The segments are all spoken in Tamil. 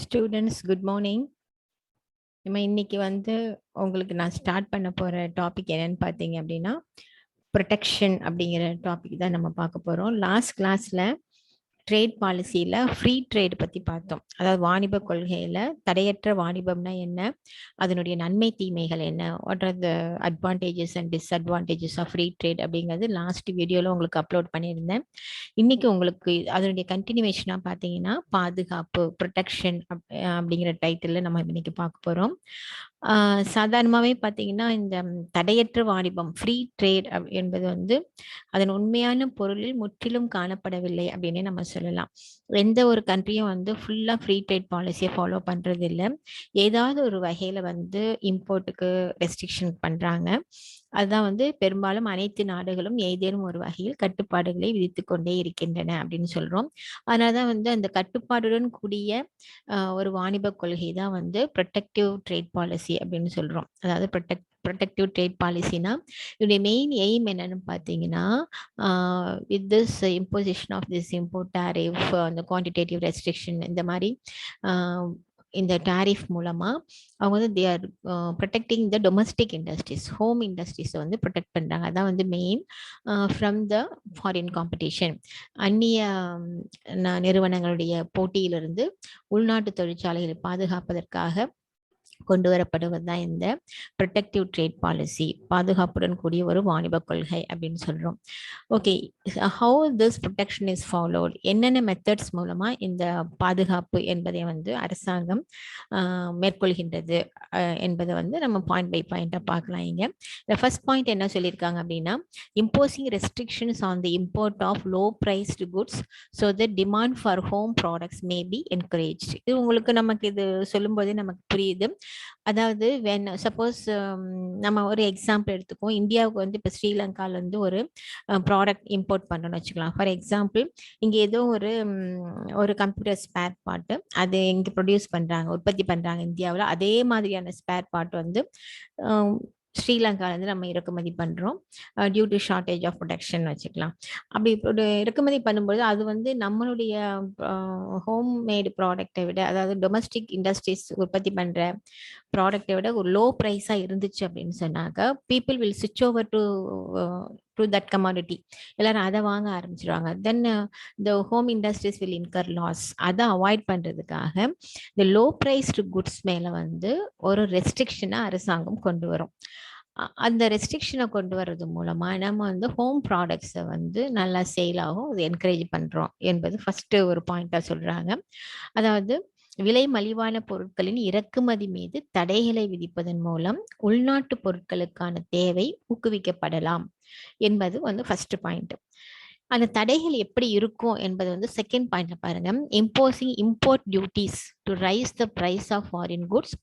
Students good morning. நம்ம இன்னைக்கு உங்களுக்கு நான் ஸ்டார்ட் பண்ண போகிற டாபிக் என்னன்னு பார்த்தீங்க அப்படின்னா ப்ரொடெக்ஷன் அப்படிங்கிற டாபிக் தான் நம்ம பார்க்க போகிறோம். லாஸ்ட் கிளாஸில் ட்ரேட் பாலிசியில் ஃப்ரீ ட்ரேட் பற்றி பார்த்தோம். அதாவது வாணிப கொள்கையில் தடையற்ற வாணிபம்னா என்ன, அதனுடைய நன்மை தீமைகள் என்ன, what are the advantages and disadvantages of free trade அப்படிங்கிறது லாஸ்ட் வீடியோவில் உங்களுக்கு அப்லோட் பண்ணியிருந்தேன். இன்னைக்கு உங்களுக்கு அதனுடைய கண்டினியூவேஷனாக பார்த்தீங்கன்னா பாதுகாப்பு ப்ரொடெக்ஷன் அப்படிங்கிற டைட்டிலில் நம்ம இன்னைக்கு பார்க்க போகிறோம். சாதாரணமாகவே பார்த்தீங்கன்னா இந்த தடையற்ற வாணிபம் ஃப்ரீ ட்ரேட் என்பது அதன் உண்மையான பொருளில் முற்றிலும் காணப்படவில்லை அப்படின்னே நம்ம சொல்லலாம். எந்த ஒரு கண்ட்ரியும் ஃபுல்லாக ஃப்ரீ ட்ரேட் பாலிசியை ஃபாலோ பண்ணுறது இல்லை. ஏதாவது ஒரு வகையில் இம்போர்ட்டுக்கு ரெஸ்ட்ரிக்ஷன் பண்ணுறாங்க. அதுதான் பெரும்பாலும் அனைத்து நாடுகளும் ஏதேனும் ஒரு வகையில் கட்டுப்பாடுகளை விதித்து கொண்டே இருக்கின்றன அப்படின்னு சொல்றோம். அதனாலதான் அந்த கட்டுப்பாடுடன் கூடிய ஒரு வாணிப கொள்கை தான் ப்ரொடெக்டிவ் ட்ரேட் பாலிசி அப்படின்னு சொல்றோம். அதாவது ப்ரொடெக்டிவ் ட்ரேட் பாலிசினா இதோடைய மெயின் எய்ம் என்னன்னு பார்த்தீங்கன்னா, with this imposition of this import tariff, அந்த குவான்டிடேட்டிவ் ரெஸ்ட்ரிக்ஷன், இந்த மாதிரி இந்த டாரிஃப் மூலமா அவங்க they are protecting the domestic industries, home இண்டஸ்ட்ரீஸை ப்ரொடெக்ட் பண்ணுறாங்க. அதான் main from the foreign competition. அந்நிய நிறுவனங்களுடைய போட்டியிலிருந்து உள்நாட்டு தொழிற்சாலைகளை பாதுகாப்பதற்காக கொண்டு வரப்படுவது தான் இந்த ப்ரொடெக்டிவ் ட்ரேட் பாலிசி, பாதுகாப்புடன் கூடிய ஒரு வாணிப கொள்கை அப்படின்னு சொல்றோம். Okay, how this protection is followed, என்னென்ன மெத்தட்ஸ் மூலமா இந்த பாதுகாப்பு என்பதை அரசாங்கம் மேற்கொள்கின்றது என்பதை நம்ம பாயிண்ட் பை பாயிண்டா பார்க்கலாம். இங்க ஃபர்ஸ்ட் பாயிண்ட் என்ன சொல்லியிருக்காங்க அப்படின்னா, imposing restrictions on the import of low priced goods so the demand for home products may be encourage. இது நமக்கு இது சொல்லும் போதே நமக்கு புரியுது. அதாவது சப்போஸ் நம்ம ஒரு எக்ஸாம்பிள் எடுத்துக்கோம். இந்தியாவுக்கு இப்போ ஸ்ரீலங்கால ஒரு ப்ராடக்ட் இம்போர்ட் பண்ணணும்னு வச்சுக்கலாம். ஃபார் எக்ஸாம்பிள், இங்கே ஏதோ ஒரு கம்ப்யூட்டர் ஸ்பேர் பார்ட்டு அது இங்கே ப்ரொடியூஸ் பண்ணுறாங்க, உற்பத்தி பண்ணுறாங்க இந்தியாவில். அதே மாதிரியான ஸ்பேர் பார்ட் ஸ்ரீலங்காலேருந்து நம்ம இறக்குமதி பண்ணுறோம் due to shortage of production வச்சுக்கலாம். அப்படி இறக்குமதி பண்ணும்போது அது நம்மளுடைய ஹோம் மேடு ப்ராடக்டை விட, அதாவது டொமஸ்டிக் இண்டஸ்ட்ரீஸ் உற்பத்தி பண்ணுற ப்ராடக்டை விட ஒரு லோ ப்ரைஸாக இருந்துச்சு அப்படின்னு சொன்னாக்க, பீப்புள் வில் ஸ்விட்ச் ஓவர் டு தட் கமாடிட்டி. எல்லாரும் அதை வாங்க ஆரம்பிச்சிருவாங்க. Then the home industries will incur loss. அதை அவாய்ட் பண்ணுறதுக்காக இந்த லோ ப்ரைஸ்டு குட்ஸ் மேலே ஒரு ரெஸ்ட்ரிக்ஷனை அரசாங்கம் கொண்டு வரும். அந்த ரெஸ்ட்ரிக்ஷனை கொண்டு வர்றது மூலமா நம்ம ஹோம் ப்ராடக்ட்ஸை நல்லா சேல் ஆகும், அது என்கரேஜ் பண்றோம் என்பது ஃபர்ஸ்ட் ஒரு பாயிண்டா சொல்றாங்க. அதாவது விலை மலிவான பொருட்களின் இறக்குமதி மீது தடைகளை விதிப்பதன் மூலம் உள்நாட்டு பொருட்களுக்கான தேவை ஊக்குவிக்கப்படலாம் என்பது ஃபர்ஸ்ட் பாயிண்ட். அந்த தடைகள் எப்படி இருக்கும் என்பது செகண்ட் பாயிண்ட்ல பாருங்க. Imposing import duties to raise the price of foreign goods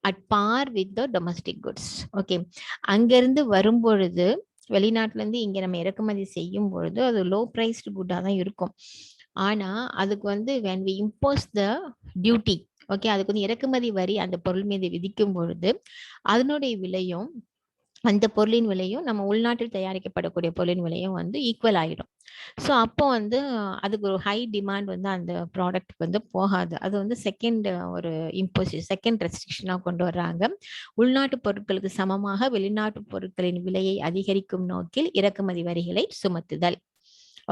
at par with the domestic goods. Okay, அங்கிருந்து வரும்பொழுது, வெளிநாட்டுல இருந்து இங்க நம்ம இறக்குமதி செய்யும் பொழுது அது லோ பிரைஸ்டு குட்டா தான் இருக்கும். ஆனா அதுக்கு when we impose the duty, okay, அதுக்கு இறக்குமதி வரி அந்த பொருள் மீது விதிக்கும் பொழுது அதனுடைய விலையும் அந்த பொருளின் விலையும் நம்ம உள்நாட்டில் தயாரிக்கப்படக்கூடிய பொருளின் விலையும் ஈக்குவல் ஆகிடும். ஸோ அப்போ அதுக்கு ஒரு ஹை டிமாண்ட் அந்த ப்ராடக்ட் போகாது. அது செகண்ட் ஒரு செகண்ட் ரெஸ்ட்ரிக்ஷனாக கொண்டு வர்றாங்க. உள்நாட்டு பொருட்களுக்கு சமமாக வெளிநாட்டு பொருட்களின் விலையை அதிகரிக்கும் நோக்கில் இறக்குமதி வரிகளை சுமத்துதல்.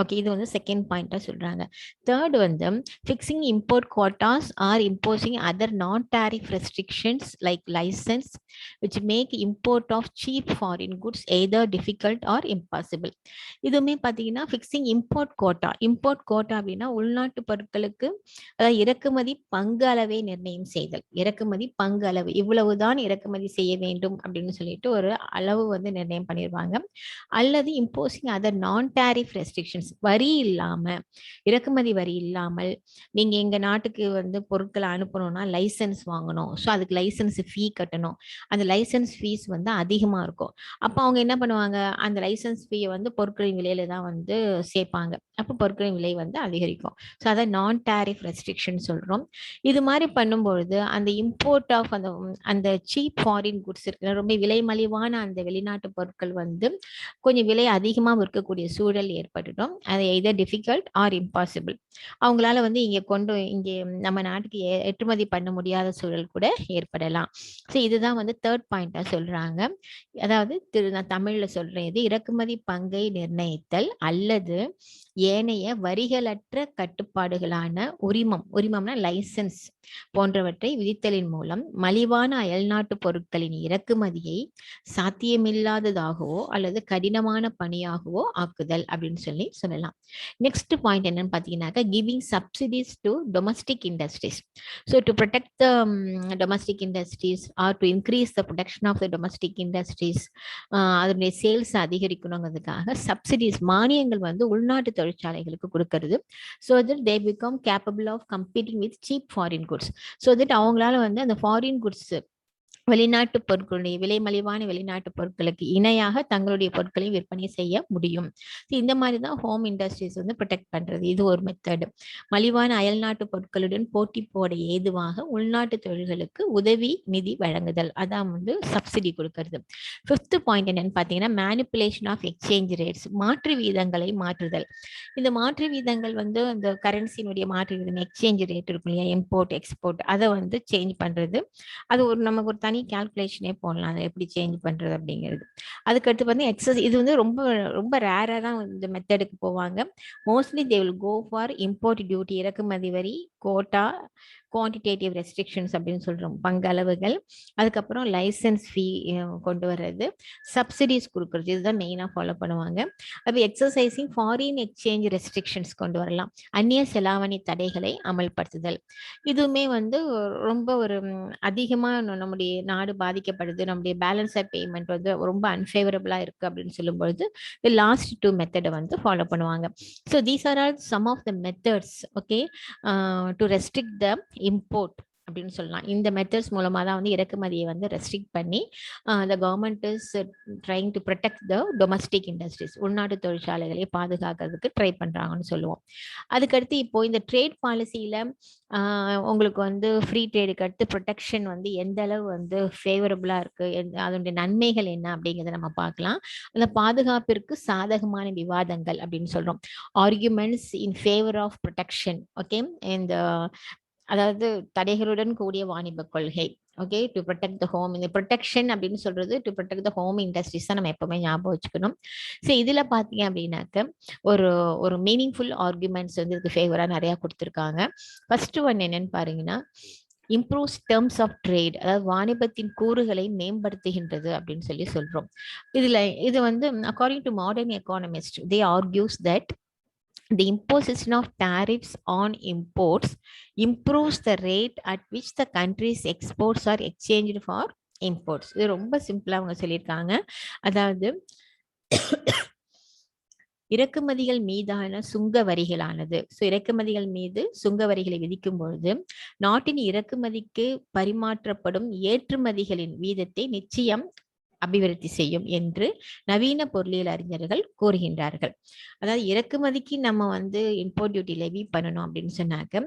ஓகே, இது செகண்ட் பாயிண்டா சொல்றாங்க. Third fixing import quotas are imposing other non tariff restrictions like licence which make import of cheap foreign goods either difficult or impossible. இதுவுமே பார்த்தீங்கன்னா fixing import quota. Import quota அப்படின்னா உள்நாட்டு பொருட்களுக்கு அதாவது இறக்குமதி பங்கு அளவை நிர்ணயம் செய்தல். இறக்குமதி பங்கு அளவு இவ்வளவுதான் இறக்குமதி செய்ய வேண்டும் அப்படின்னு சொல்லிட்டு ஒரு அளவு நிர்ணயம் பண்ணிடுவாங்க. அல்லது imposing other non tariff restrictions, வரி இல்லாம, இறக்குமதி வரி இல்லாமல் நீங்க எங்க நாட்டுக்கு பொருட்களை அனுப்பணும்னா லைசன்ஸ் வாங்கணும். ஸோ அதுக்கு லைசன்ஸ் ஃபீ கட்டணும். அந்த லைசன்ஸ் ஃபீஸ் அதிகமா இருக்கும். அப்போ அவங்க என்ன பண்ணுவாங்க, அந்த லைசன்ஸ் ஃபீயை பொருட்களின் விலையில தான் சேர்ப்பாங்க. அப்போ பொருட்களின் விலை அதிகரிக்கும். ஸோ அதை நான் டாரிஃப் ரெஸ்ட்ரிக்ஷன் சொல்றோம். இது மாதிரி பண்ணும்பொழுது அந்த இம்போர்ட் ஆஃப் அந்த சீப் ஃபாரின் குட்ஸ் இருக்கு, ரொம்ப விலை மலிவான அந்த வெளிநாட்டு பொருட்கள் கொஞ்சம் விலை அதிகமாக விற்கக்கூடிய சூழல் ஏற்பட்டுடும். அது எய்தர் டிஃபிகல்ட் ஆர் இம்பாசிபிள். அவங்களால வந்து இங்கே நம்ம நாட்டுக்கு ஏற்றுமதி பண்ண முடியாத சூழல் கூட ஏற்படலாம். ஸோ இதுதான் வந்து தேர்ட் பாயிண்டா சொல்றாங்க. அதாவது நான் தமிழ்ல சொல்றேன், இது இறக்குமதி பங்கை நிர்ணயித்தல் அல்லது ஏனைய வரிகளற்ற கட்டுப்பாடுகளான உரிமம்னா லைசன்ஸ் போன்றவற்றை விதித்தலின் மூலம் மலிவான அயல்நாட்டு பொருட்களின் இறக்குமதியை சாத்தியமில்லாததாகவோ அல்லது கடினமான பணியாகவோ ஆக்குதல் அப்படின்னு சொல்லலாம். நெக்ஸ்ட் பாயிண்ட் என்னன்னு பார்த்தீங்கன்னாக்கா, giving subsidies to domestic industries. So to protect the domestic industries or to increase the production of the domestic industries, அதனுடைய சேல்ஸ் அதிகரிக்கணுங்கிறதுக்காக சப்சிடிஸ் மானியங்கள் வந்து உள்நாட்டு தொழிற்சாலைகளுக்கு கொடுக்கறது. So that they become capable of competing with cheap foreign goods. So that அவங்களால வந்து அந்த ஃபாரின் குட்ஸ் வெளிநாட்டு பொருட்களுடைய விலை மலிவான வெளிநாட்டு பொருட்களுக்கு இணையாக தங்களுடைய பொருட்களை விற்பனை செய்ய முடியும். இந்த மாதிரி தான் ஹோம் இண்டஸ்ட்ரீஸ் வந்து ப்ரொடெக்ட் பண்றது. இது ஒரு மெத்தட். மலிவான அயல்நாட்டு பொருட்களுடன் போட்டி போட ஏதுவாக உள்நாட்டு தொழில்களுக்கு உதவி நிதி வழங்குதல், அதான் வந்து சப்சிடி கொடுக்கறது. ஃபிஃப்த் பாயிண்ட் என்னன்னு பார்த்தீங்கன்னா, மேனிப்புலேஷன் ஆஃப் எக்ஸ்சேஞ்ச் ரேட்ஸ், மாற்று வீதங்களை மாற்றுதல். இந்த மாற்று வீதங்கள் வந்து அந்த கரன்சியினுடைய மாற்று வீதம் எக்ஸ்சேஞ்ச் ரேட் இருக்கும் இல்லையா, இம்போர்ட் எக்ஸ்போர்ட், அதை வந்து சேஞ்ச் பண்றது. அது நமக்கு ஒரு தனி கால்குலேஷனே போடலாம், அதை எப்படி சேஞ்ச் பண்றது அப்படிங்கிறது. அதுக்கடுத்து பார்த்தீங்கன்னா இது வந்து ரொம்ப ரொம்ப ரேரா தான் இந்த மெத்தடுக்கு போவாங்க. Mostly they will go for import duty, இறக்குமதி வரி, கோட்டா, குவான்டிடேட்டிவ் ரெஸ்ட்ரிக்ஷன்ஸ் அப்படின்னு சொல்றோம், பங்களவுகள், அதுக்கப்புறம் லைசன்ஸ் ஃபீ கொண்டு வர்றது, சப்சிடிஸ் கொடுக்கறது, இதுதான் மெயினாக ஃபாலோ பண்ணுவாங்க. அப்போ எக்ஸசைசிங் ஃபாரின் எக்ஸ்சேஞ்ச் ரெஸ்ட்ரிக்ஷன்ஸ் கொண்டு வரலாம், அந்நிய செலாவணி தடைகளை அமல்படுத்துதல். இதுவுமே வந்து ரொம்ப ஒரு அதிகமாக நம்முடைய நாடு பாதிக்கப்படுது, நம்முடைய பேலன்ஸ் ஆஃப் பேமெண்ட் வந்து ரொம்ப அன்ஃபேவரபிளாக இருக்கு அப்படின்னு சொல்லும்பொழுது லாஸ்ட் டூ மெத்தடை வந்து ஃபாலோ பண்ணுவாங்க. So these are all some of the methods okay to restrict the import அப்படின்னு சொல்லலாம். இந்த மெத்தட்ஸ் மூலமாக தான் வந்து இறக்குமதியை வந்து ரெஸ்ட்ரிக்ட் பண்ணி the government is trying to protect the domestic industries, உள்நாட்டு தொழிற்சாலைகளை பாதுகாக்கிறதுக்கு ட்ரை பண்ணுறாங்கன்னு சொல்லுவோம். அதுக்கடுத்து இப்போ இந்த ட்ரேட் பாலிசியில் உங்களுக்கு வந்து ஃப்ரீ ட்ரேடுக்கு அடுத்து ப்ரொடெக்ஷன் வந்து எந்த அளவு வந்து ஃபேவரபுளாக இருக்குது, அதனுடைய நன்மைகள் என்ன அப்படிங்கிறத நம்ம பார்க்கலாம். அந்த பாதுகாப்பிற்கு சாதகமான விவாதங்கள் அப்படின்னு சொல்கிறோம், arguments in favour of protection. Okay, இந்த அதாவது தடைகளுடன் கூடிய வாணிப கொள்கை. Okay, to protect the home, இந்த ப்ரொடெக்ஷன் அப்படின்னு சொல்றது to protect the home industries தான் நம்ம எப்பவுமே ஞாபகம் வச்சுக்கணும். ஸோ இதுல பாத்தீங்க அப்படின்னாக்க ஒரு மீனிங்ஃபுல் ஆர்குமெண்ட்ஸ் வந்து இதுக்கு ஃபேவரா நிறைய கொடுத்துருக்காங்க. ஃபர்ஸ்ட் ஒன் என்னன்னு பாருங்கன்னா, இம்ப்ரூவ்ஸ் டேர்ம்ஸ் ஆஃப் ட்ரேட், அதாவது வாணிபத்தின் கூறுகளை மேம்படுத்துகின்றது அப்படின்னு சொல்றோம். இது வந்து according to modern economist, they argues that the imposition of tariffs on imports improves the rate at which the country's exports are exchanged for imports. இது ரொம்ப சிம்பிளா அவங்க சொல்லியிருக்காங்க. அதாவது இறக்குமதிகள் மீதான சுங்க வரிகளானது, இறக்குமதிகள் மீது சுங்க வரிகளை விதிக்கும் பொழுது நாட்டின் இறக்குமதிக்கு பரிமாற்றப்படும் ஏற்றுமதிகளின் வீதத்தை நிச்சயம் அபிவிருத்தி செய்யும் என்று நவீன பொருளியல் அறிஞர்கள் கூறுகின்றார்கள். அதாவது இறக்குமதிக்கு நம்ம வந்து இம்போர்ட் டியூட்டி லெவி பண்ணணும் அப்படின்னு சொன்னாக்க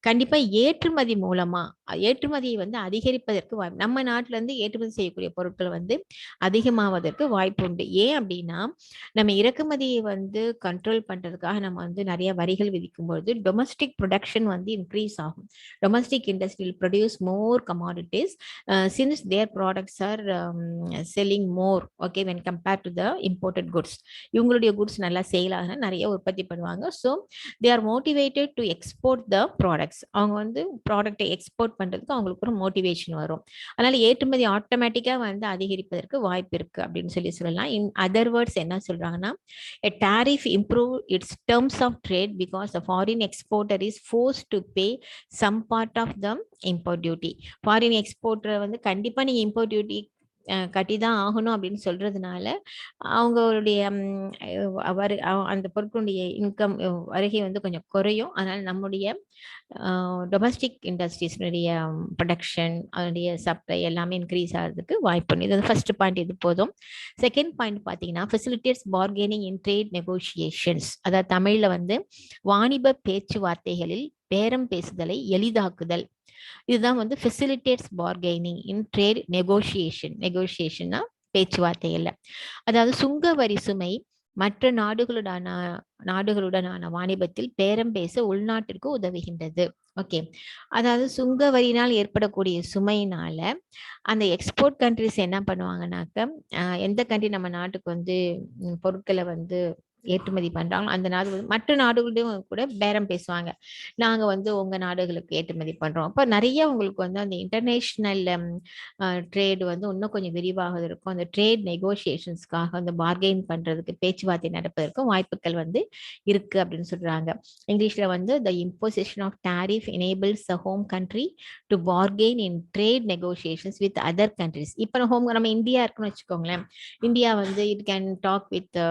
கண்டிப்பா ஏற்றுமதி மூலமா ஏற்றுமதியை வந்து அதிகரிப்பதற்கு நம்ம நாட்டுல இருந்து ஏற்றுமதி செய்யக்கூடிய பொருட்கள் வந்து அதிகமாவதற்கு வாய்ப்பு உண்டு. ஏன் அப்படின்னா, நம்ம இறக்குமதியை வந்து கண்ட்ரோல் பண்றதுக்காக நம்ம வந்து நிறைய வரிகள் விதிக்கும் பொழுது டொமஸ்டிக் ப்ரொடக்ஷன் வந்து இன்க்ரீஸ் ஆகும். Domestic industry produce more commodities since their products are selling more okay when compared to the imported goods. இவங்களுடைய goods நல்லா சேல் ஆக நிறைய உற்பத்தி பண்ணுவாங்க. So they are motivated to export the products. அவங்க வந்து ப்ராடக்ட்டை எக்ஸ்போர்ட் பண்றதுக்கு அவங்களுக்கு ஒரு மோட்டிவேஷன் வரும். அதனால ஏற்றுமதி ஆட்டோமேட்டிக்கா வந்து அதிகரிப்பதற்கு வாய்ப்பு இருக்கு அப்படின்னு சொல்லலாம். இன் அதர் வேர்ட்ஸ் என்ன சொல்றாங்கன்னா, a tariff improve its terms of trade because the foreign exporter is forced to pay some part of the import duty. foreign exporter வந்து கண்டிப்பா நீங்க import duty கட்டிதான் ஆகணும் அப்படின்னு சொல்றதுனால அவங்களுடைய அந்த பொருட்களுடைய இன்கம் வருகை வந்து கொஞ்சம் குறையும். அதனால நம்முடைய டொமஸ்டிக் இண்டஸ்ட்ரீஸ்னுடைய ப்ரொடக்ஷன், அதனுடைய சப்ளை எல்லாமே இன்க்ரீஸ் ஆகிறதுக்கு வாய்ப்பு. இது ஃபர்ஸ்ட் பாயிண்ட், இது போதும். செகண்ட் பாயிண்ட் பார்த்தீங்கன்னா, facilitates bargaining in trade negotiations, அதாவது தமிழ்ல வந்து வாணிப பேச்சுவார்த்தைகளில் பேரம் பேசுதலை எளிதாக்குதல். இதுதான் வந்து facilitates bargaining in trade negotiation. நெகோசியேஷன்னா பேச்சுவார்த்தை இல்லை. அதாவது சுங்க வரி சுமை மற்ற நாடுகளுடனான வாணிபத்தில் பேரம் பேச உள்நாட்டிற்கு உதவுகின்றது. ஓகே, அதாவது சுங்க வரியினால் ஏற்படக்கூடிய சுமையினால அந்த எக்ஸ்போர்ட் கண்ட்ரிஸ் என்ன பண்ணுவாங்கனாக்க, எந்த கண்ட்ரி நம்ம நாட்டுக்கு வந்து பொருட்களை வந்து ஏற்றுமதி பண்றாங்க அந்த நாடு மற்ற நாடுகளிலும் கூட பேரம் பேசுவாங்க. நாங்க வந்து உங்க நாடுகளுக்கு ஏற்றுமதி பண்றோம். அப்ப நிறைய உங்களுக்கு வந்து அந்த இன்டர்நேஷனல் ட்ரேட் வந்து இன்னும் கொஞ்சம் விரிவாக இருக்கும். அந்த ட்ரேட் நெகோசியேஷன்ஸ்க்காக அந்த பார்கெயின் பண்றதுக்கு பேச்சுவார்த்தை நடப்பதற்கும் வாய்ப்புகள் வந்து இருக்கு அப்படின்னு சொல்றாங்க. இங்கிலீஷ்ல வந்து the imposition of tariff enables the home country to bargain in trade negotiations with other countries. இப்போ நம்ம இந்தியா இருக்குன்னு வச்சுக்கோங்களேன். இந்தியா வந்து it can talk with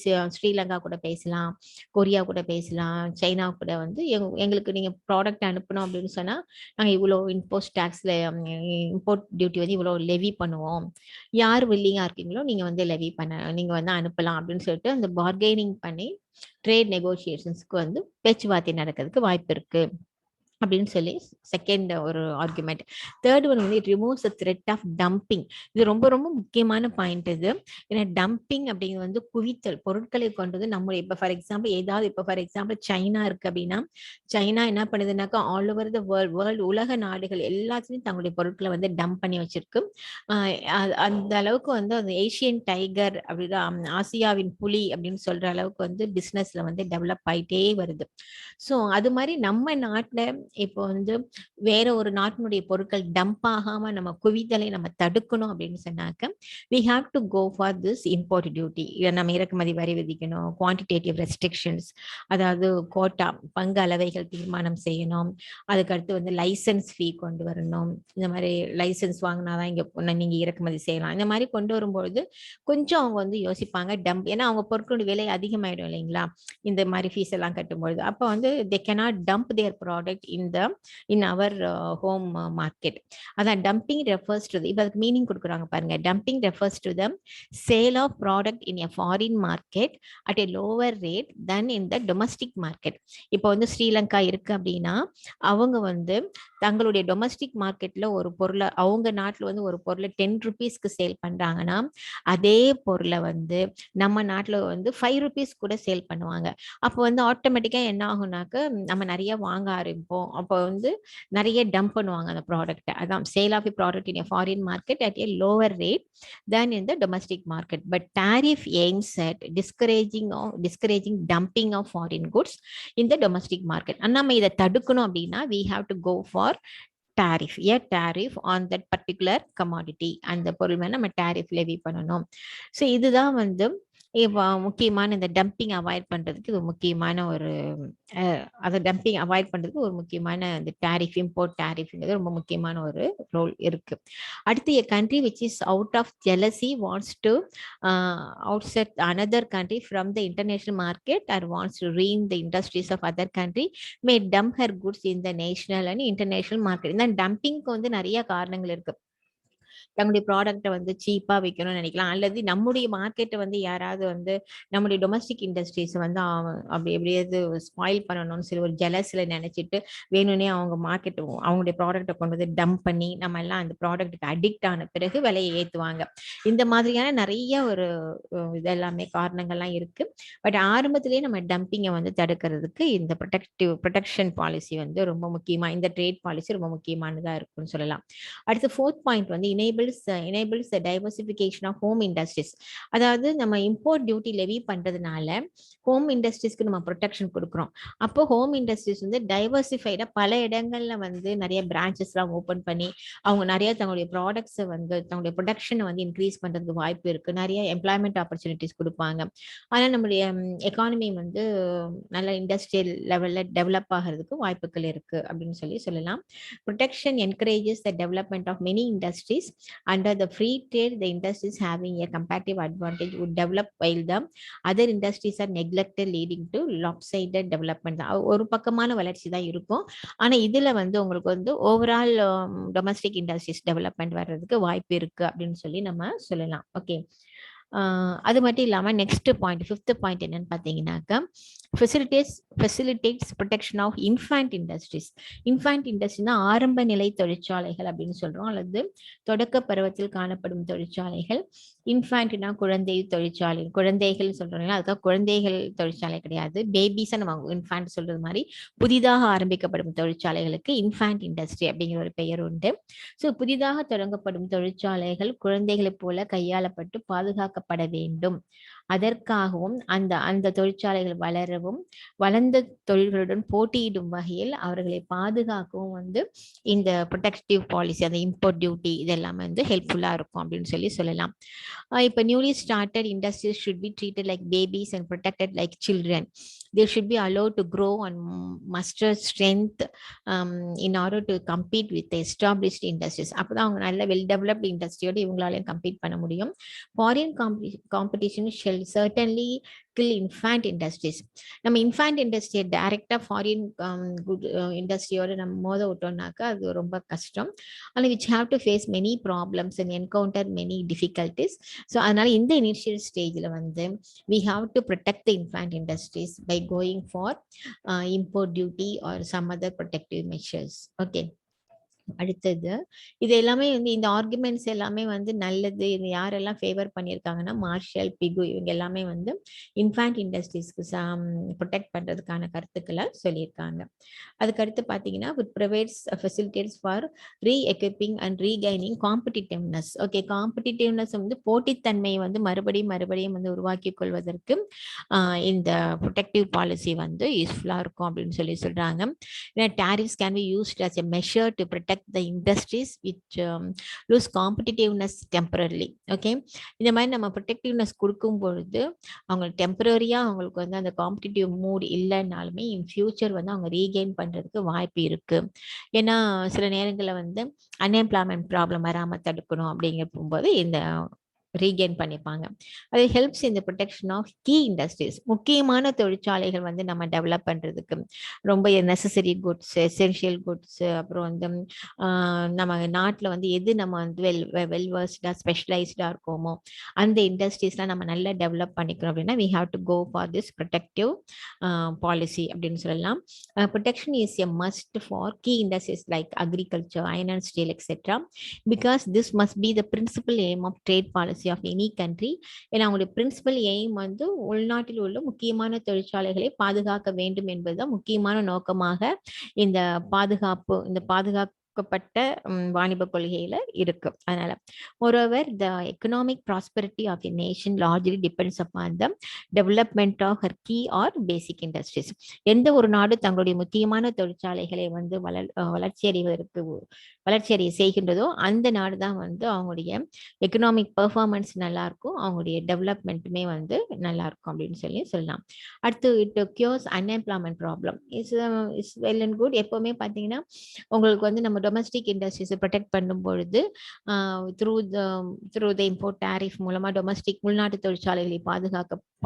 Sri Lanka கூட பேசலாம், கொரியா கூட பேசலாம், சைனா கூட வந்து எங்களுக்கு நீங்க ப்ராடக்ட் அனுப்பணும் அப்படின்னு சொன்னா நாங்க இவ்வளோ இம்போஸ்ட் டேக்ஸ்ல இம்போர்ட் டியூட்டி வந்து இவ்வளோ லெவி பண்ணுவோம், யார் வில்லிங்கா இருக்கீங்களோ நீங்க வந்து லெவி பண்ண நீங்க வந்து அனுப்பலாம் அப்படின்னு சொல்லிட்டு அந்த பார்கெனிங் பண்ணி ட்ரேட் நெகோசியேஷன்ஸ்க்கு வந்து பேச்சுவார்த்தை நடக்கிறதுக்கு வாய்ப்பு இருக்கு அப்படின்னு சொல்லி செகண்ட் ஒரு ஆர்குமெண்ட். தேர்ட் ஒன் வந்து it removes the threat of dumping. இது ரொம்ப ரொம்ப முக்கியமான பாயிண்ட் இது. ஏன்னா டம்பிங் அப்படிங்கிறது வந்து குவித்தல் பொருட்களை கொண்டது நம்ம இப்போ ஃபார் எக்ஸாம்பிள் ஏதாவது இப்போ ஃபார் எக்ஸாம்பிள் சைனா இருக்கு அப்படின்னா சைனா என்ன பண்ணுதுனாக்கா ஆல் ஓவர் த வேர்ல்டு உலக நாடுகள் எல்லாத்துலையும் தங்களுடைய பொருட்களை வந்து டம்ப் பண்ணி வச்சிருக்கு. அந்த அளவுக்கு வந்து அந்த ஏசியன் டைகர் அப்படிதான் ஆசியாவின் புலி அப்படின்னு சொல்ற அளவுக்கு வந்து பிசினஸ்ல வந்து டெவலப் ஆயிட்டே வருது. ஸோ அது மாதிரி நம்ம நாட்டில் இப்போ வந்து வேற ஒரு நாட்டினுடைய பொருட்கள் டம்ப் ஆகாம நம்ம குவிதலை நம்ம தடுக்கணும் அப்படின்னு சொன்னாக்க we have to go for this import duty. இதை நம்ம இறக்குமதி வரி விதிக்கணும், குவான்டிடேட்டிவ் ரெஸ்ட்ரிக்ஷன்ஸ், அதாவது கோட்டா பங்கு அளவைகள் தீர்மானம் செய்யணும், அதுக்கடுத்து வந்து லைசன்ஸ் ஃபீ கொண்டு வரணும். இந்த மாதிரி லைசன்ஸ் வாங்கினாதான் இங்க நீங்க இறக்குமதி செய்யலாம். இந்த மாதிரி கொண்டு வரும்பொழுது கொஞ்சம் அவங்க வந்து யோசிப்பாங்க டம்ப், ஏன்னா அவங்க பொருட்களுடைய விலை அதிகமாயிடும் இல்லைங்களா இந்த மாதிரி ஃபீஸ் எல்லாம் கட்டும்பொழுது. அப்போ வந்து they cannot dump their product in our home market. அதான் dumping refers to இப்போ அதுக்கு மீனிங் கொடுக்குறாங்க பாருங்க. dumping refers to the sale of product in a foreign market at a lower rate than in the domestic market. இப்போ வந்து ஸ்ரீலங்கா இருக்கு அப்படின்னா அவங்க வந்து தங்களுடைய டொமஸ்டிக் மார்க்கெட்ல ஒரு பொருளை அவங்க நாட்டில் வந்து ஒரு பொருளை 10 ருபீஸ்க்கு சேல் பண்றாங்கன்னா அதே பொருளை வந்து நம்ம நாட்டில் வந்து 5 ருபீஸ் கூட சேல் பண்ணுவாங்க. அப்போ வந்து ஆட்டோமேட்டிக்கா என்ன ஆகும்னாக்க நம்ம நிறைய வாங்க ஆரம்பிப்போம். அப்போ வந்து நிறைய டம்ப் பண்ணுவாங்க அந்த ப்ராடக்ட். அதான் sale of product in foreign market at a lower rate than in the domestic market. But tariff aims at discouraging dumping of foreign goods in the domestic market. நம்ம இதை தடுக்கணும் அப்படின்னா we have to go for a tariff on that particular commodity. அந்த பொருள் மேல நம்ம டாரிஃப் லெவி பண்ணணும். ஸோ இதுதான் வந்து முக்கியமான இந்த டம்பிங் அவாய்ட் பண்றதுக்கு இது முக்கியமான ஒரு அதை டம்பிங் அவாய்ட் பண்றதுக்கு ஒரு முக்கியமான இந்த டாரிஃப் இம்போர்ட் டாரிஃப்ங்கிறது ரொம்ப முக்கியமான ஒரு ரோல் இருக்கு. அடுத்து a country which is out of jealousy wants to outset another country from the international market or wants to ruin the industries of other country may dump her goods in the national and international market. இந்த டம்பிங்க்கு வந்து நிறைய காரணங்கள் இருக்கு. தங்களுடைய ப்ராடக்ட்டை வந்து சீப்பா விற்கணும்னு நினைக்கலாம், அல்லது நம்முடைய மார்க்கெட்டை வந்து யாராவது வந்து நம்முடைய டொமஸ்டிக் இண்டஸ்ட்ரீஸ் வந்து அப்படி எப்படியாவது ஸ்பாயில் பண்ணணும்னு சொல்லி ஒரு ஜெலஸ்ல நினைச்சிட்டு வேணும்னே அவங்க மார்க்கெட் அவங்களுடைய ப்ராடக்ட்டை கொண்டு வந்து டம்ப் பண்ணி நம்ம எல்லாம் அந்த ப்ராடக்ட்டுக்கு அடிக்ட் ஆன பிறகு விலையை ஏற்றுவாங்க. இந்த மாதிரியான நிறைய ஒரு இதெல்லாமே காரணங்கள்லாம் இருக்கு. பட் ஆரம்பத்திலேயே நம்ம டம்பிங்கை வந்து தடுக்கிறதுக்கு இந்த ப்ரொடெக்ஷன் பாலிசி வந்து ரொம்ப முக்கியமா, இந்த ட்ரேட் பாலிசி ரொம்ப முக்கியமானதா இருக்குன்னு சொல்லலாம். அடுத்து ஃபோர்த் பாயிண்ட் வந்து enables the diversification of home industries. அதாவது நம்ம இம்போர்ட் டியூட்டி லெவி பண்றதுனால ஹோம் இண்டஸ்ட்ரீஸ்க்கு நம்ம ப்ரொடெக்ஷன் கொடுக்குறோம். அப்போ ஹோம் இண்டஸ்ட்ரீஸ் வந்து டைவர்சிஃபைடா பல இடங்கள்ல வந்து நிறைய பிரான்ச்சஸ் எல்லாம் ஓபன் பண்ணி அவங்க நிறைய தங்களுடைய ப்ராடக்ட்ஸை வந்து தங்களுடைய ப்ரொடக்ஷனை வந்து இன்க்ரீஸ் பண்றதுக்கு வாய்ப்பு இருக்கு. நிறைய எம்ப்ளாய்மெண்ட் ஆப்பர்ச்சுனிட்டிஸ் கொடுப்பாங்க. ஆனா நம்மளுடைய எக்கானமி வந்து நல்ல இண்டஸ்ட்ரியல் லெவல்ல டெவலப் ஆகிறதுக்கு வாய்ப்புகள் இருக்கு அப்படின்னு சொல்லலாம். Protection encourages the development of many industries. Under the free trade, the industries having a comparative advantage would develop while the other industries are neglected, leading to lopsided development. ஒரு பக்கமான வளர்ச்சி தான் இருக்கும். ஆனா இதுல வந்து உங்களுக்கு வந்து ஓவரால் டொமஸ்டிக் இண்டஸ்ட்ரீஸ் டெவலப்மெண்ட் வர்றதுக்கு வாய்ப்பு இருக்கு அப்படின்னு சொல்லி நம்ம சொல்லலாம். ஓகே, அது மட்டும் இல்லாம நெக்ஸ்ட் பாயிண்ட், ஃபிஃப்த் பாயிண்ட் என்னன்னு பாத்தீங்கன்னாக்கா facilitates protection of infant industries. Infant இண்டஸ்ட்ரினா ஆரம்ப நிலை தொழிற்சாலைகள் அப்படின்னு சொல்றோம், அல்லது தொடக்க பருவத்தில் காணப்படும் தொழிற்சாலைகள். இன்ஃபேண்ட்னா குழந்தை தொழிற்சாலை, குழந்தைகள் சொல்றோம், அதுக்காக குழந்தைகள் தொழிற்சாலை கிடையாது, பேபிஸ் நம்ம இன்ஃபேண்ட் சொல்றது மாதிரி புதிதாக ஆரம்பிக்கப்படும் தொழிற்சாலைகளுக்கு இன்ஃபேண்ட் இண்டஸ்ட்ரி அப்படிங்கிற ஒரு பெயர் உண்டு. ஸோ புதிதாக தொடங்கப்படும் தொழிற்சாலைகள் குழந்தைகளைப் போல கையாளப்பட்டு பாதுகாக்கப்பட வேண்டும். அதற்காகவும் அந்த அந்த தொழிற்சாலைகள் வளரவும் வளர்ந்த தொழில்களுடன் போட்டியிடும் வகையில் அவர்களை பாதுகாக்கவும் இந்த ப்ரொடெக்டிவ் பாலிசி, அந்த இம்போர்ட் டியூட்டி இதெல்லாம் ஹெல்ப்ஃபுல்லா இருக்கும் அப்படின்னு சொல்லலாம். இப்போ newly started industries should be treated like babies and protected like children. They should be allowed to grow and muster strength in order to compete with the established industries. அப்பதான் அவங்க நல்ல வெல் டெவலப்டு இண்டஸ்ட்ரியோட இவங்களாலையும் கம்பீட் பண்ண முடியும். Foreign competition shall certainly kill infant industries. நம்ம இன்ஃபேண்ட் இண்டஸ்ட்ரியை டைரக்டா ஃபாரின் இண்டஸ்ட்ரியோட நம்ம மோத விட்டோம்னாக்கா அது ரொம்ப கஷ்டம். ஆனால் which have to face many problems and encounter many difficulties. So அதனால இந்த இனிஷியல் ஸ்டேஜில் we have to protect the infant industries by going for import duty or some other protective measures. Okay. அடுத்தது இது எல்லாமே இந்த ஆர்குமெண்ட்ஸ் எல்லாமே நல்லது. இது யாரெல்லாம் ஃபேவர் பண்ணியிருக்காங்கன்னா மார்ஷல், பிகு, இவங்க எல்லாமே இன்ஃபேண்ட் இண்டஸ்ட்ரீஸ்க்கு ப்ரொடெக்ட் பண்றதுக்கான கருத்துக்களை சொல்லியிருக்காங்க. அதுக்கடுத்து பார்த்தீங்கன்னா with provides facilitates for re equipping and regaining competitiveness. Okay, competitiveness போட்டித்தன்மையை மறுபடியும் உருவாக்கி கொள்வதற்கு இந்த ப்ரொடெக்டிவ் பாலிசி யூஸ்ஃபுல்லா இருக்கும் அப்படின்னு சொல்றாங்க. Tariffs can be used as a measure to protect the industries which lose competitiveness temporarily. Okay, இந்த மாதிரி நம்ம ப்ரொடெக்டிவ்னஸ் கொடுக்கும் பொழுது அவங்க டெம்பரரியா அவங்களுக்கு அந்த காம்படிட்டிவ் மூட் இல்லைன்னாலுமே இன் ஃபியூச்சர் அவங்க ரீகெயின் பண்றதுக்கு வாய்ப்பு இருக்கு. ஏன்னா சில நேரங்களில் அன்எம்ப்ளாய்மெண்ட் ப்ராப்ளம் வராமல் தடுக்கணும் அப்படிங்கிற போகும்போது இந்த ரீகெயின் பண்ணிப்பாங்க. அது ஹெல்ப்ஸ் இந்த ப்ரொடெக்ஷன் ஆஃப் கீ இண்டஸ்ட்ரீஸ். முக்கியமான தொழிற்சாலைகள் நம்ம டெவலப் பண்றதுக்கு ரொம்ப நெசசரி குட்ஸ், எசென்ஷியல் குட்ஸ், அப்புறம் நம்ம நாட்டில் எது நம்ம வெல்வர்ஸ்டா ஸ்பெஷலைஸ்டா இருக்கோமோ அந்த இண்டஸ்ட்ரீஸ்லாம் நம்ம நல்லா டெவலப் பண்ணிக்கிறோம் அப்படின்னா we have to go for this protective policy அப்படின்னு சொல்லலாம். Protection is a must for key industries like agriculture, iron and steel, etc. because this must be the principal aim of trade policy of any country. ஏன்னா அவங்களுடைய பிரின்சிபல் எய்ம் உள்நாட்டில் உள்ள முக்கியமான தொழிற்சாலைகளை பாதுகாக்க வேண்டும் என்பதுதான் முக்கியமான நோக்கமாக இந்த பாதுகாக்கப்பட்ட வாணிப கொள்கையில இருக்கு. அதனால moreover the economic prosperity of a nation largely depends upon the development of her key or basic industries. எந்த ஒரு நாடு தங்களுடைய முக்கியமான தொழிற்சாலைகளை வளர்ச்சியடைய செய்கின்றதோ அந்த நாடு தான் அவங்களுடைய எக்கனாமிக் பெர்ஃபார்மன்ஸ் நல்லா இருக்கும், அவங்களுடைய டெவலப்மெண்ட்டுமே நல்லா இருக்கும் அப்படின்னு சொல்லலாம். அடுத்து it cures unemployment problem is well and good. எப்பவுமே பார்த்தீங்கன்னா உங்களுக்கு நம்ம டொமஸ்டிக் இண்டஸ்ட்ரீஸை ப்ரொடெக்ட் பண்ணும் பொழுது த்ரூ த இம்போர்ட் டேரிஃப் மூலமா டொமஸ்டிக் உள்நாட்டு தொழிற்சாலைகளை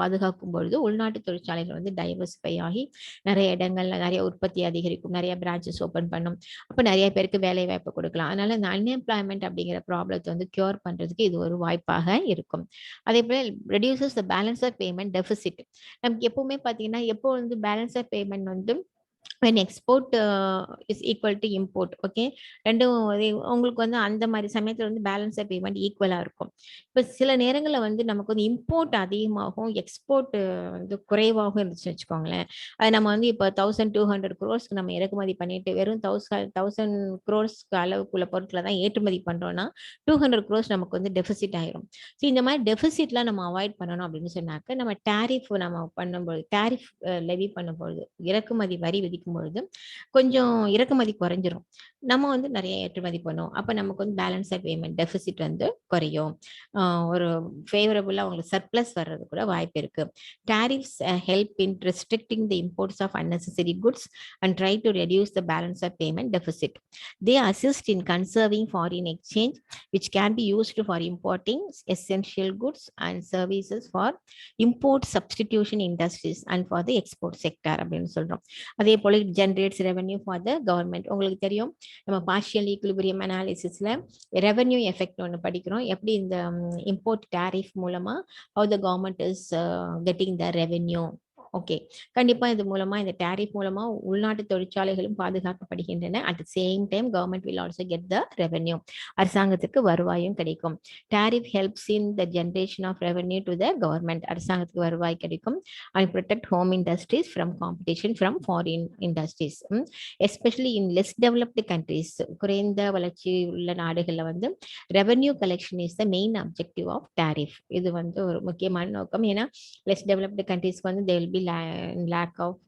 பாதுகாக்கும் பொழுது உள்நாட்டு தொழிற்சாலைகள் டைவர்சிஃபை ஆகி நிறைய இடங்கள்ல நிறைய உற்பத்தி அதிகரிக்கும், நிறைய பிரான்ச்சஸ் ஓப்பன் பண்ணும், அப்போ நிறைய பேருக்கு வேலை வாய்ப்பு கொடுக்கலாம். அதனால இந்த அன்எம்ப்ளாய்மெண்ட் அப்படிங்கிற ப்ராப்ளத்தை கியூர் பண்றதுக்கு இது ஒரு வாய்ப்பாக இருக்கும். அதே போல reduces the balance of payment deficit. நமக்கு எப்பவுமே பார்த்தீங்கன்னா எப்போ balance of payment when export is equal to import. Okay, ரெண்டும் உங்களுக்கு அந்த மாதிரி சமயத்தில் பேலன்ஸ் ஆஃப் பேமெண்ட் ஈக்குவலாக இருக்கும். இப்போ சில நேரங்களில் நமக்கு இம்போர்ட் அதிகமாகவும் எக்ஸ்போர்ட் குறைவாகவும் இருந்துச்சு வச்சுக்கோங்களேன். அது நம்ம இப்போ 1200 crores நம்ம இறக்குமதி பண்ணிட்டு வெறும் 1000 crores அளவுக்குள்ள பொருட்களை தான் ஏற்றுமதி பண்றோம்னா 200 crores நமக்கு டெபிசிட் ஆயிரும். ஸோ இந்த மாதிரி டெபிசிட்லாம் நம்ம அவாய்ட் பண்ணணும் அப்படின்னு சொன்னாக்க நம்ம டேரிஃப் நம்ம பண்ணும்போது டேரிஃப் லெவி பண்ணும்பொழுது இறக்குமதி வரி விதிக்கும் பொழுது கொஞ்சம் இறக்குமதி குறைஞ்சிரும், நம்ம நிறைய ஏற்றுமதி பண்ணுவோம். அப்ப நமக்கு பேலன்ஸ் ஆஃப் பேமெண்ட் டெபிசிட் குறையும், ஒரு ஃபேவரபுளா உங்களுக்கு சர்ப்ளஸ் வர்றது கூட வாய்ப்பு இருக்கு. Tariffs help in restricting the imports of unnecessary goods and try to reduce the balance of payment deficit. They assist in conserving foreign exchange, which can be used for importing essential goods and services for import substitution industries and for the export sector அப்படின்னு சொல்றோம். அதே போல it generates revenue for the government. உங்களுக்கு தெரியும் நம்ம பார்ஷியல் ஈக்குலிபிரியம் அனாலிசிஸ்ல ரெவென்யூ எஃபெக்ட் ஒன்று படிக்கிறோம். எப்படி இந்த இம்போர்ட் டேரிஃப் மூலமா how the government is getting the revenue okay, கண்டிப்பா இது மூலமா, இந்த டாரிஃப் மூலமா உள்நாட்டு தொழிற்சாலைகளும் பாதுகாக்கப்படுகின்றன. At the same time government will also get the revenue. அரசாங்கத்துக்கு வருவாயும் கிடைக்கும். Tariff helps in the generation of revenue to the government. அரசாங்கத்துக்கு வருவாய் கிடைக்கும். And protect home industries from competition from foreign industries. Especially in less developed countries, குறைந்த வளர்ச்சி உள்ள நாடுகளில் வந்து revenue collection is the main objective of tariff. இது வந்து ஒரு முக்கியமான நோக்கம். ஏன்னா லெஸ் டெவலப்டு கண்ட்ரீஸ்க்கு வந்து they will be lack of,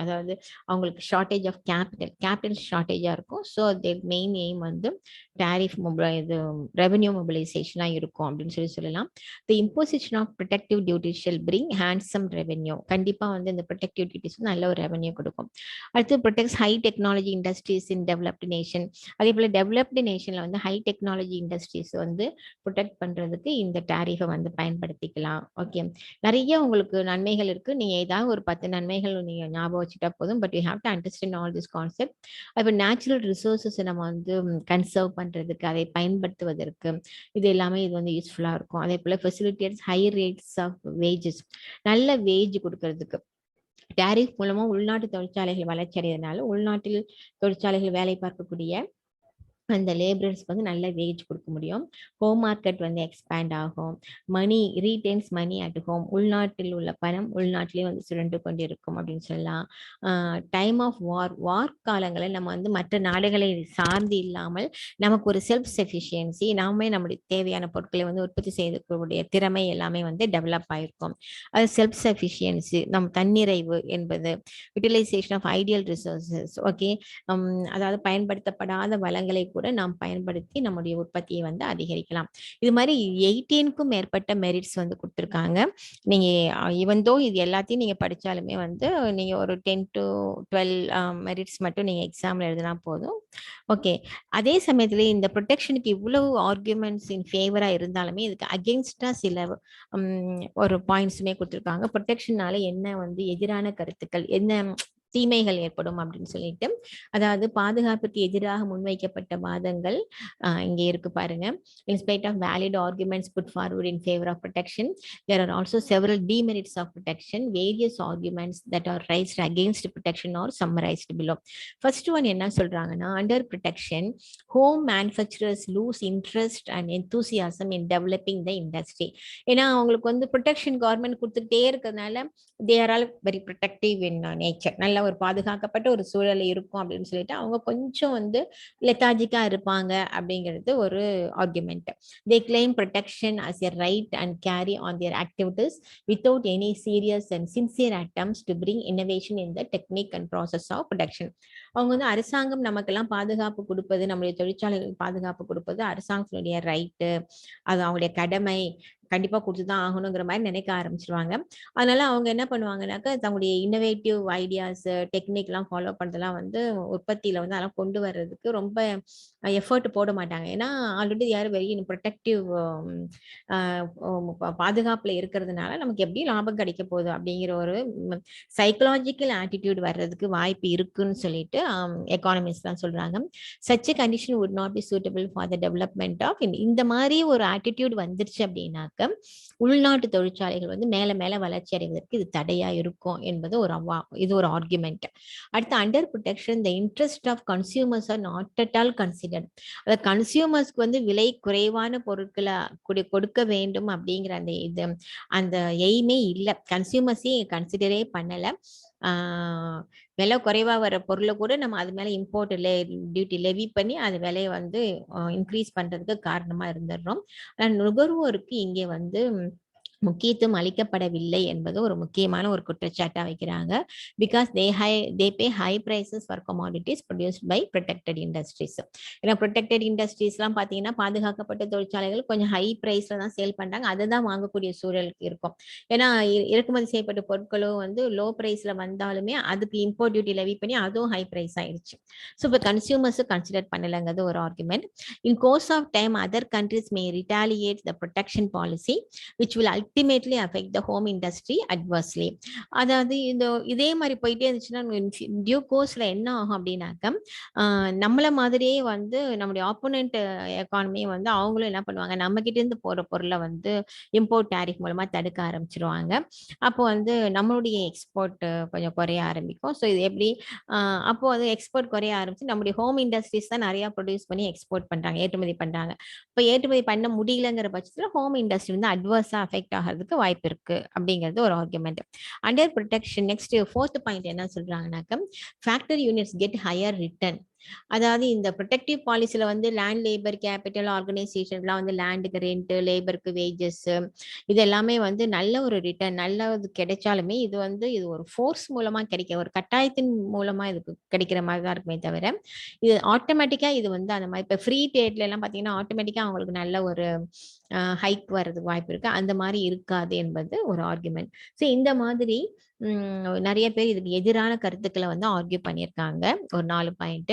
அதாவது அவங்களுக்கு ஷார்டேஜ் ஆஃப் கேபிட்டல் ஷார்டேஜாக இருக்கும். ஸோ தேர் மெயின் எய்ம் வந்து டாரிஃப் இது ரெவென்யூ மொபிலைசேஷனாக இருக்கும் அப்படின்னு சொல்லலாம். The imposition of protective duties shall bring handsome revenue. கண்டிப்பாக வந்து இந்த ப்ரொடெக்டிவ் டியூட்டிஸ் நல்ல ஒரு ரெவென்யூ கொடுக்கும். அடுத்து ப்ரொடெக்ட்ஸ் ஹை டெக்னாலஜி இண்டஸ்ட்ரீஸ் இன் டெவலப்டு நேஷன். அதே போல் டெவலப்டு நேஷனில் வந்து ஹை டெக்னாலஜி இண்டஸ்ட்ரீஸ் வந்து ப்ரொடெக்ட் பண்ணுறதுக்கு இந்த டாரிஃபை வந்து பயன்படுத்திக்கலாம். ஓகே, நிறைய உங்களுக்கு நன்மைகள் இருக்கு. நீங்க ஏதாவது ஒரு 10 நன்மைகள் நீங்க ஞாபகம் வச்சுட்டா போதும். But you have to understand all this concept. அப்போ நேச்சுரல் ரிசோர்சஸ் நம்ம வந்து கன்சர்வ் பண்றதுக்கு, அதை பயன்படுத்துவதற்கு இது எல்லாமே இது வந்து யூஸ்ஃபுல்லா இருக்கும். அதே போல facilitates high rates of wages. நல்ல வேஜ் கொடுக்கறதுக்கு டாரிஃப் மூலமா உள்நாட்டு தொழிற்சாலைகள் வளர்ச்சி அடைவதனால உள்நாட்டில் தொழிற்சாலைகள் வேலை பார்க்கக்கூடிய அந்த லேபரர்ஸ்க்கு வந்து நல்ல வேஜ் கொடுக்க முடியும். ஹோம் மார்க்கெட் வந்து எக்ஸ்பேண்ட் ஆகும். மணி ரீடைன்ஸ் மணி அட் ஹோம். உள்நாட்டில் உள்ள பணம் உள்நாட்டிலே வந்து சுரண்டு கொண்டு இருக்கும் அப்படின்னு சொல்லலாம். டைம் ஆஃப் வார் காலங்களில் நம்ம வந்து மற்ற நாடுகளை சார்ந்து இல்லாமல் நமக்கு ஒரு செல்ஃப் சஃபிஷியன்சி, நாமே நம்முடைய தேவையான பொருட்களை வந்து உற்பத்தி செய்யக்கூடிய திறமை எல்லாமே வந்து டெவலப் ஆயிருக்கும். அது செல்ஃப் சஃபிஷியன்சி, நம் தன்னிறைவு என்பது. Utilization of ideal resources. Okay, அதாவது பயன்படுத்தப்படாத வளங்களை கூட நாம் பயன்படுத்தி நம்முடைய உற்பத்தியை வந்து அதிகரிக்கலாம். இது மாதிரி 18க்கும் மேற்பட்ட மெரிட்ஸ் வந்து கொடுத்துருக்காங்க. நீங்க ஈவன் தோ இது எல்லாத்தையும் நீங்க படிச்சாலுமே வந்து நீங்க ஒரு 10 to 12 மெரிட்ஸ் மட்டும் நீங்க எக்ஸாம்ல எழுதினா போதும். ஓகே, அதே சமயத்துல இந்த ப்ரொடெக்ஷனுக்கு இவ்வளவு ஆர்குமெண்ட்ஸ் இன் ஃபேவரா இருந்தாலுமே இதுக்கு அகெயின்ஸ்டா சில ஒரு பாயிண்ட்ஸுமே கொடுத்துருக்காங்க. ப்ரொடெக்ஷனால என்ன வந்து எதிரான கருத்துக்கள், என்ன தீமைகள் ஏற்படும் அப்படின்னு சொல்லிட்டு, அதாவது பாதுகாப்புக்கு எதிராக முன்வைக்கப்பட்ட வாதங்கள் இங்கே இருக்கு பாருங்க. In spite of valid arguments put forward in favor of protection, there are also several demerits of protection. Various arguments that are raised against protection are summarized below. First one என்ன சொல்றாங்கன்னா, under protection home manufacturers lose interest and enthusiasm in developing the industry. ஏன்னா அவங்களுக்கு வந்து ப்ரொடெக்ஷன் கவர்மெண்ட் கொடுத்துட்டே இருக்கிறதுனால they are all very protective in nature. நல்ல ஒரு பாதுகாக்கப்பட்ட ஒரு சூழல் இருக்கும் அப்படின்னு சொல்லிட்டு அவங்க கொஞ்சம் வந்து லெத்தாஜிக்கா இருப்பாங்க அப்படிங்கிறது ஒரு argument. They claim protection as a right and carry on their activities without any serious and sincere attempts to bring innovation in the technique and process of production. அவங்க வந்து அரசாங்கம் நமக்கெல்லாம் பாதுகாப்பு கொடுப்பது, நம்முடைய தொழிற்சாலைகள் பாதுகாப்பு கொடுப்பது அரசாங்கத்தினுடைய ரைட்டு, அது அவங்களுடைய கடமை, கண்டிப்பா கொடுத்துதான் ஆகணுங்கிற மாதிரி நினைக்க ஆரம்பிச்சிருவாங்க. அதனால அவங்க என்ன பண்ணுவாங்கன்னாக்கா தங்களுடைய இன்னோவேட்டிவ் ஐடியாஸ் டெக்னிக் எல்லாம் ஃபாலோ பண்றதெல்லாம் வந்து உற்பத்தியில வந்து அதெல்லாம் கொண்டு வர்றதுக்கு ரொம்ப எஃபர்ட் போட மாட்டாங்க. ஏன்னா ஆல்ரெடி யாரும் வெரி ப்ரொடெக்டிவ் பாதுகாப்புல இருக்கிறதுனால நமக்கு எப்படி லாபம் கிடைக்க போகுது அப்படிங்கிற ஒரு சைக்கலாஜிக்கல் ஆட்டிடியூட் வர்றதுக்கு வாய்ப்பு இருக்குன்னு சொல்லிட்டு எக்கானமிஸ்ட் தான் சொல்றாங்க. Such condition would not be suitable for the development of. இந்த மாதிரி ஒரு ஆட்டிடியூட் வந்துருச்சு அப்படின்னாக்க உள்நாட்டு தொழிற்சாலைகள் வந்து மேல மேல வளர்ச்சி அடைவதற்கு இது தடையா இருக்கும் என்பது இது ஒரு ஆர்குமெண்ட். அடுத்து under protection the interest of consumers are not at all considered. அதாவது கன்சியூமர்ஸ்க்கு வந்து விலை குறைவான பொருட்களை கொடுக்க வேண்டும் அப்படிங்கிற அந்த எய்மே இல்லை. கன்சியூமர்ஸே கன்சிடரே பண்ணல. விலை குறைவா வர பொருளை கூட நம்ம அது மேல இம்போர்ட் டியூட்டி லெவி பண்ணி அது விலையை வந்து இன்க்ரீஸ் பண்றதுக்கு காரணமா இருந்துடுறோம். ஆனா நுகர்வோருக்கு இங்கே வந்து முக்கியத்துவம் அளிக்கப்படவில்லை என்பது ஒரு முக்கியமான ஒரு குற்றச்சாட்டா வைக்கிறாங்க. Because they pay high prices for commodities produced by protected industries. ஏன்னா ப்ரொடெக்டட் இண்டஸ்ட்ரீஸ்லாம் பார்த்தீங்கன்னா பாதுகாக்கப்பட்ட தொழிற்சாலைகள் கொஞ்சம் ஹை பிரைஸ்ல தான் சேல் பண்றாங்க. அதை தான் வாங்கக்கூடிய சூழலுக்கு இருக்கும். ஏன்னா இறக்குமதி செய்யப்பட்ட பொருட்களும் வந்து லோ பிரைஸ்ல வந்தாலுமே அதுக்கு இம்போர்ட் டியூட்டி லெவி பண்ணி அதுவும் ஹை பிரைஸ் ஆயிடுச்சு. ஸோ இப்போ கன்சியூமர்ஸ் கன்சிடர் பண்ணலங்கிறது ஒரு argument. In course of time other countries may retaliate the protection policy which will ultimately affect the home industry adversely. அதாவது இதே மாதிரி போயிட்டே இருந்துச்சுன்னா டியூ கோர்ஸ்ல என்ன ஆகும் அப்படின்னாக்க நம்மள மாதிரியே வந்து நம்முடைய ஆப்போனன்ட் எக்கானமி வந்து அவங்களும் என்ன பண்ணுவாங்க, நம்ம கிட்ட இருந்து போற பொருளை வந்து இம்போர்ட் டேரிஃப் மூலமா தடுக்க ஆரம்பிச்சிருவாங்க. அப்போ வந்து நம்மளுடைய எக்ஸ்போர்ட் கொஞ்சம் குறைய ஆரம்பிக்கும். ஸோ இது எப்படி அப்போ வந்து எக்ஸ்போர்ட் குறைய ஆரம்பிச்சு நம்முடைய ஹோம் இண்டஸ்ட்ரீஸ் தான் நிறைய ப்ரொடியூஸ் பண்ணி எக்ஸ்போர்ட் பண்றாங்க, ஏற்றுமதி பண்றாங்க. இப்போ ஏற்றுமதி பண்ண முடியலங்கிற பட்சத்தில் ஹோம் இண்டஸ்ட்ரி வந்து அட்வர்ஸா அஃபெக்ட் ஆகிறதுக்கு வாய்ப்பு இருக்கு அப்படிங்கிறது ஒரு argument. Under protection next fourth point என்ன சொல்றாங்கன்னாக்க factory units get higher return. அதாவது இந்த ப்ரொடெக்டிவ் பாலிசில வந்து லேண்ட், லேபர், கேபிட்டல், ஆர்கனைசேஷன்லாம் வந்து லேண்டுக்கு ரெண்ட், லேபருக்கு வேஜஸ், இது எல்லாமே வந்து நல்ல ஒரு ரிட்டர்ன் நல்லது கிடைச்சாலுமே இது வந்து இது ஒரு ஃபோர்ஸ் மூலமா கிடைக்க, ஒரு கட்டாயத்தின் மூலமா இதுக்கு கிடைக்கிற மாதிரி தான் இருக்குமே தவிர இது ஆட்டோமேட்டிக்கா இது வந்து அந்த மாதிரி இப்போ ஃப்ரீ ட்ரேட்ல எல்லாம் பார்த்தீங்கன்னா ஆட்டோமேட்டிக்கா அவங்களுக்கு நல்ல ஒரு ஹைக் வர்றதுக்கு வாய்ப்பு இருக்கு. அந்த மாதிரி இருக்காது என்பது ஒரு ஆர்குமெண்ட். ஸோ இந்த மாதிரி நிறைய பேர் இதுக்கு எதிரான கருத்துக்களை வந்து ஆர்கியூ பண்ணியிருக்காங்க. ஒரு 4 பாயிண்ட்.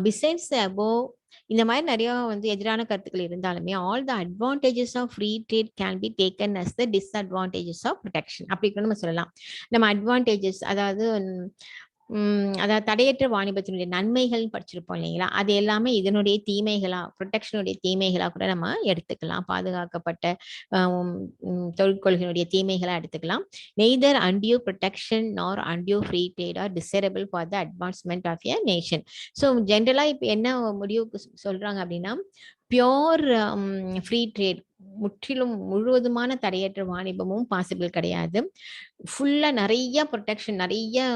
பிசைட்ஸ் அபோவ் இந்த மாதிரி நிறைய வந்து எதிரான கருத்துக்கள் இருந்தாலுமே all the advantages of free trade can be taken as the disadvantages of protection. அப்படி கூட நம்ம சொல்லலாம். நம்ம அட்வான்டேஜஸ் அதாவது தடையற்ற வாணிபத்தினுடைய நன்மைகள் படிச்சிருப்போம் இல்லைங்களா, அது எல்லாமே இதனுடைய தீமைகளா, ப்ரொடெக்ஷனுடைய தீமைகளா கூட நம்ம எடுத்துக்கலாம். பாதுகாக்கப்பட்ட தொழிற்கொள்கையினுடைய தீமைகளா எடுத்துக்கலாம். Neither undue protection nor undue free trade are desirable for the advancement of a nation. So ஜென்ரலா இப்போ என்ன முடிவுக்கு சொல்றாங்க அப்படின்னா, பியோர் ஃப்ரீ ட்ரேட், முற்றிலும் முழுவதுமான தடையற்ற வாணிபமும் பாசிபிள் கிடையாது. ஃபுல்லா நிறைய ப்ரொடெக்ஷன், நிறைய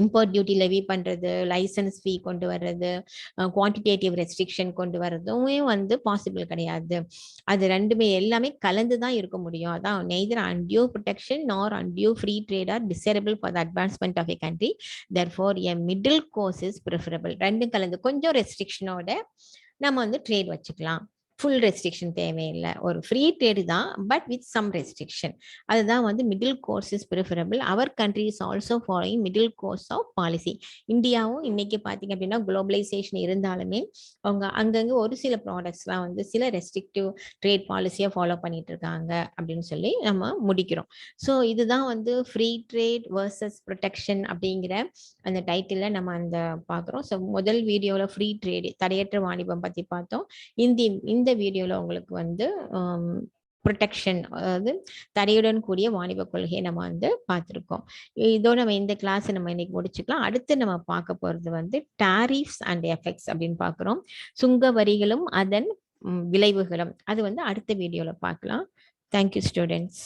இம்போர்ட் டியூட்டி லெவி பண்றது, லைசன்ஸ் ஃபீ கொண்டு வர்றது, குவான்டிடேட்டிவ் ரெஸ்ட்ரிக்ஷன் கொண்டு வர்றதுமே வந்து பாசிபிள் கிடையாது. அது ரெண்டுமே எல்லாமே கலந்து தான் இருக்க முடியும். அதான் neither undue protection nor undue free trade are desirable for the advancement of a country, therefore a middle course is preferable. ரெண்டும் கலந்து கொஞ்சம் ரெஸ்ட்ரிக்ஷனோட நம்ம வந்து ட்ரேட் வச்சுக்கலாம். ஃபுல் ரெஸ்ட்ரிக்ஷன் தேவையில்லை, ஒரு ஃப்ரீ ட்ரேடு தான் பட் வித் சம் ரெஸ்ட்ரிக்ஷன். அதுதான் வந்து middle course is preferable. Our country is also following middle course of policy. இந்தியாவும் இன்னைக்கு பார்த்தீங்க அப்படின்னா குளோபலைசேஷன் இருந்தாலுமே அவங்க அங்கங்கே ஒரு சில ப்ராடக்ட்ஸ்லாம் வந்து சில ரெஸ்ட்ரிக்டிவ் ட்ரேட் பாலிசியை ஃபாலோ பண்ணிட்டு இருக்காங்க அப்படின்னு சொல்லி நம்ம முடிக்கிறோம். ஸோ இதுதான் வந்து ஃப்ரீ ட்ரேட் வர்சஸ் ப்ரொடெக்ஷன் அப்படிங்கிற அந்த டைட்டிலில் நம்ம அந்த பார்க்குறோம். ஸோ முதல் வீடியோவில் ஃப்ரீ ட்ரேட் தடையற்ற வாணிபம் பற்றி பார்த்தோம். இந்த வீடியோவில் உங்களுக்கு வந்து ப்ரொடெக்ஷன், அதாவது தடையுடன் கூடிய வாணிப கொள்கையை நம்ம வந்து பார்த்துருக்கோம். இதோட நம்ம இந்த கிளாஸ் நம்ம இன்னைக்கு முடிச்சுக்கலாம். அடுத்து நம்ம பார்க்க போகிறது வந்து டாரிஃப்ஸ் அண்ட் எஃபெக்ட்ஸ் அப்படின்னு பார்க்குறோம். சுங்க வரிகளும் அதன் விளைவுகளும், அது வந்து அடுத்த வீடியோவில் பார்க்கலாம். Thank you students.